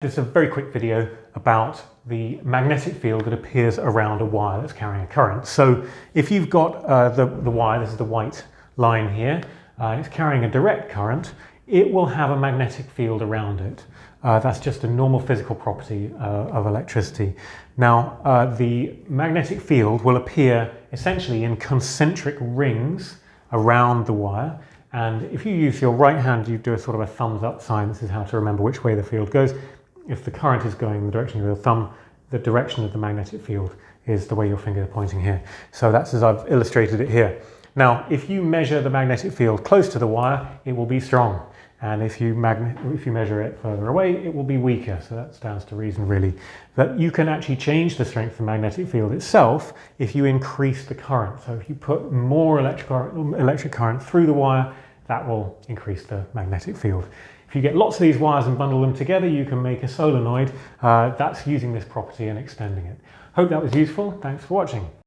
This is a very quick video about the magnetic field that appears around a wire that's carrying a current. So if you've got the wire, this is the white line here, it's carrying a direct current, it will have a magnetic field around it. That's just a normal physical property of electricity. Now, the magnetic field will appear essentially in concentric rings around the wire. And if you use your right hand, you do a sort of a thumbs up sign. This is how to remember which way the field goes. If the current is going in the direction of your thumb, the direction of the magnetic field is the way your finger is pointing here. So that's as I've illustrated it here. Now, if you measure the magnetic field close to the wire, it will be strong. And if you measure it further away, it will be weaker. So that stands to reason, really. But you can actually change the strength of the magnetic field itself if you increase the current. So if you put more electric current through the wire, that will increase the magnetic field. If you get lots of these wires and bundle them together, you can make a solenoid. That's using this property and extending it. Hope that was useful. Thanks for watching.